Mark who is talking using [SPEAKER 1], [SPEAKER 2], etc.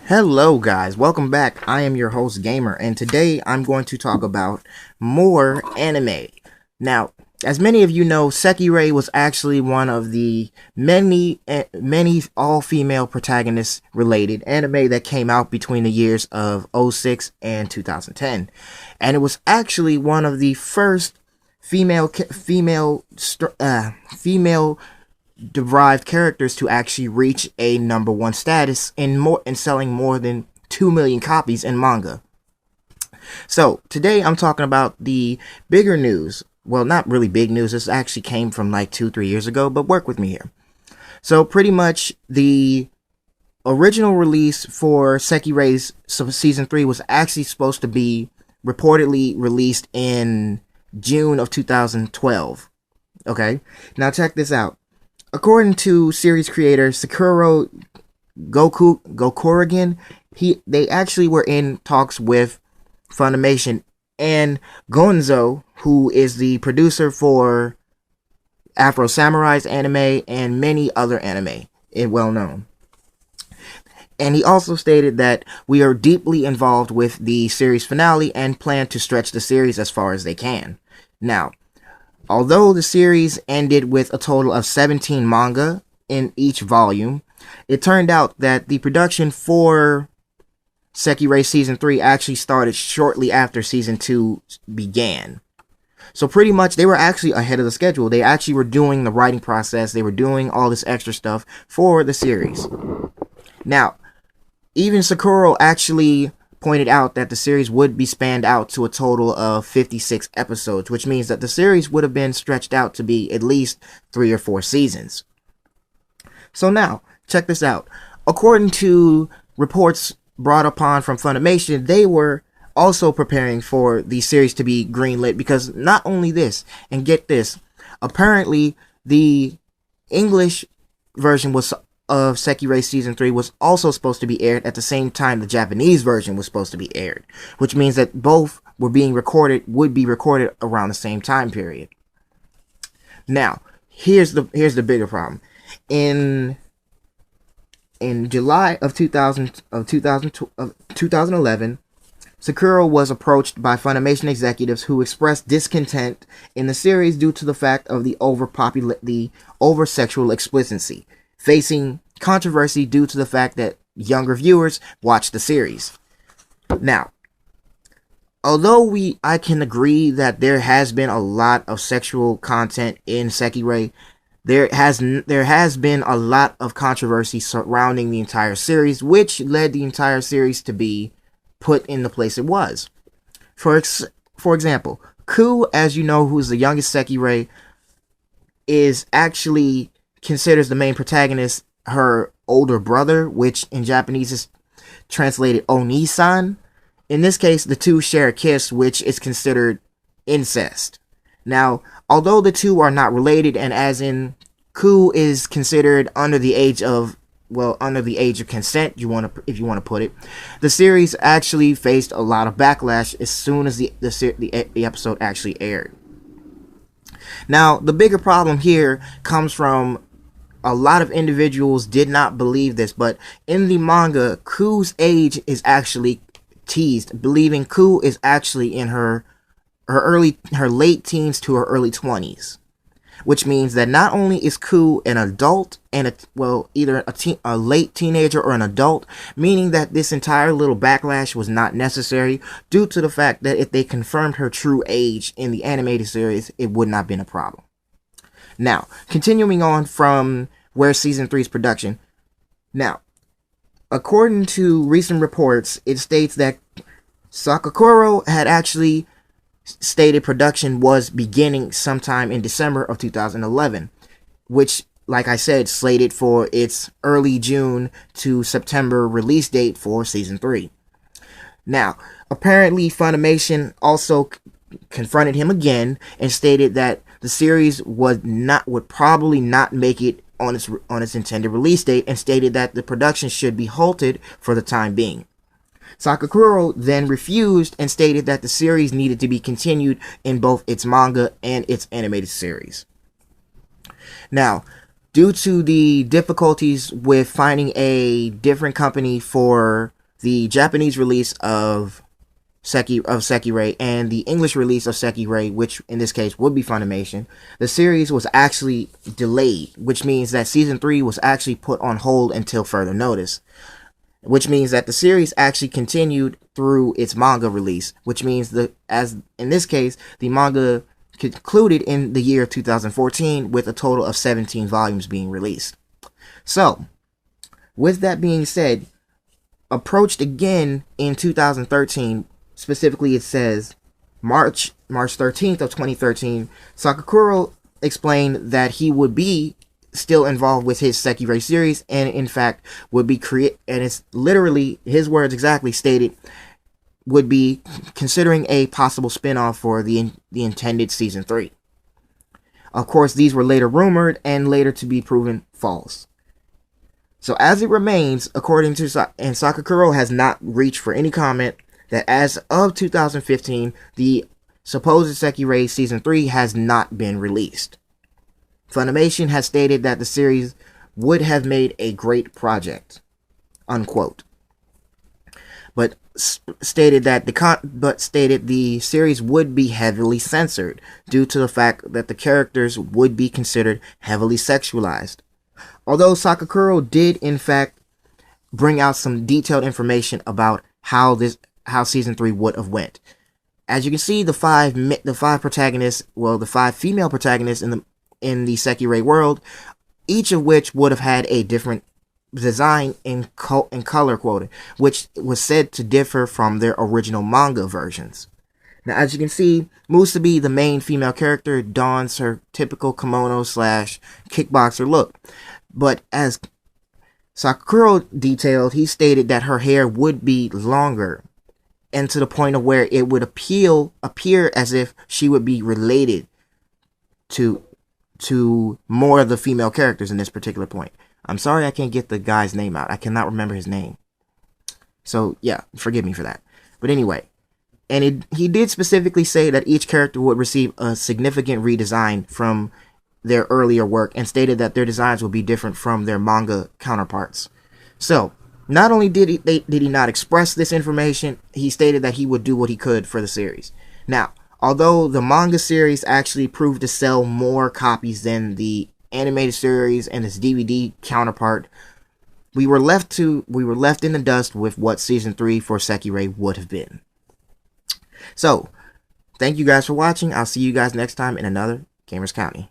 [SPEAKER 1] Hello guys, welcome back. I am your host Gamer, and today I'm going to talk about more anime. Now, as many of you know, Sekirei was actually one of the many all-female protagonist related anime that came out between the years of '06 and 2010. And it was actually one of the first female derived characters to actually reach a #1 status in selling more than 2 million copies in manga. So today I'm talking about the bigger news. Well, not really big news. This actually came from like 2-3 years ago, but work with me here. So pretty much the original release for Sekirei's season 3 was actually supposed to be reportedly released in June of 2012. Okay, now check this out. According to series creator Sekirei Gokuragen, they actually were in talks with Funimation and Gonzo, who is the producer for Afro Samurai's anime and many other anime, well known. And he also stated that we are deeply involved with the series finale and plan to stretch the series as far as they can. Now, although the series ended with a total of 17 manga in each volume, it turned out that the production for Sekirei Season 3 actually started shortly after Season 2 began. So pretty much they were actually ahead of the schedule. They actually were doing the writing process. They were doing all this extra stuff for the series. Now, even Sakura actually pointed out that the series would be spanned out to a total of 56 episodes, which means that the series would have been stretched out to be at least 3 or 4 seasons. So now, check this out. According to reports brought upon from Funimation, they were also preparing for the series to be greenlit, because not only this, and get this, apparently the English version of Sekirei Season 3 was also supposed to be aired at the same time the Japanese version was supposed to be aired, which means that both would be recorded around the same time period. Now, here's the bigger problem. In July of 2011, Sakura was approached by Funimation executives who expressed discontent in the series due to the fact of the over-sexual explicitly, facing controversy due to the fact that younger viewers watch the series. Now, although I can agree that there has been a lot of sexual content in Sekirei, there has been a lot of controversy surrounding the entire series, which led the entire series to be put in the place it was. For example, Ku, as you know, who's the youngest Sekirei, is actually considers the main protagonist her older brother, which in Japanese is translated Oni-san. In this case, the two share a kiss, which is considered incest. Now, although the two are not related, and as in Ku is considered under the age of consent, if you want to put it, the series actually faced a lot of backlash as soon as the episode actually aired. Now, the bigger problem here comes from a lot of individuals did not believe this, but in the manga, Ku's age is actually teased, believing Ku is actually in her late teens to her early 20s, which means that not only is Ku an adult and either a late teenager or an adult, meaning that this entire little backlash was not necessary due to the fact that if they confirmed her true age in the animated series, it would not have been a problem. Now, continuing on from where Season 3's production. Now, according to recent reports, it states that Sakura had actually stated production was beginning sometime in December of 2011, which, like I said, slated for its early June to September release date for Season 3. Now, apparently Funimation also confronted him again and stated that the series would probably not make it on its intended release date, and stated that the production should be halted for the time being. Sakura then refused and stated that the series needed to be continued in both its manga and its animated series. Now, due to the difficulties with finding a different company for the Japanese release of Sekirei and the English release of Sekirei, which in this case would be Funimation, the series was actually delayed, which means that season 3 was actually put on hold until further notice, which means that the series actually continued through its manga release, which means as in this case, the manga concluded in the year 2014 with a total of 17 volumes being released. So, with that being said, approached again in 2013, specifically it says March 13th of 2013, Sakakuro explained that he would be still involved with his Sekirei series, and in fact would be and it's literally his words exactly stated, would be considering a possible spin-off for the intended season 3. Of course, these were later rumored and later to be proven false. So as it remains, according to and Sakakuro has not reached for any comment, that as of 2015, the supposed Sekirei season 3 has not been released. Funimation has stated that the series would have made a great project, unquote. But stated that the series would be heavily censored due to the fact that the characters would be considered heavily sexualized. Although Sakakuro did in fact bring out some detailed information about how season 3 would have went. As you can see, the five protagonists, well, the 5 female protagonists in the Sekirei world, each of which would have had a different design and color quota, which was said to differ from their original manga versions. Now, as you can see, Musabi, the main female character, dons her typical kimono / kickboxer look. But as Sakakuro detailed, he stated that her hair would be longer, and to the point of where it would appear as if she would be related to more of the female characters in this particular point. I'm sorry I can't get the guy's name out. I cannot remember his name. So, yeah, forgive me for that. But anyway, and he did specifically say that each character would receive a significant redesign from their earlier work, and stated that their designs would be different from their manga counterparts. So, not only did he not express this information, he stated that he would do what he could for the series. Now, although the manga series actually proved to sell more copies than the animated series and its DVD counterpart, we were left in the dust with what season 3 for Sekirei would have been. So, thank you guys for watching. I'll see you guys next time in another Gamers County.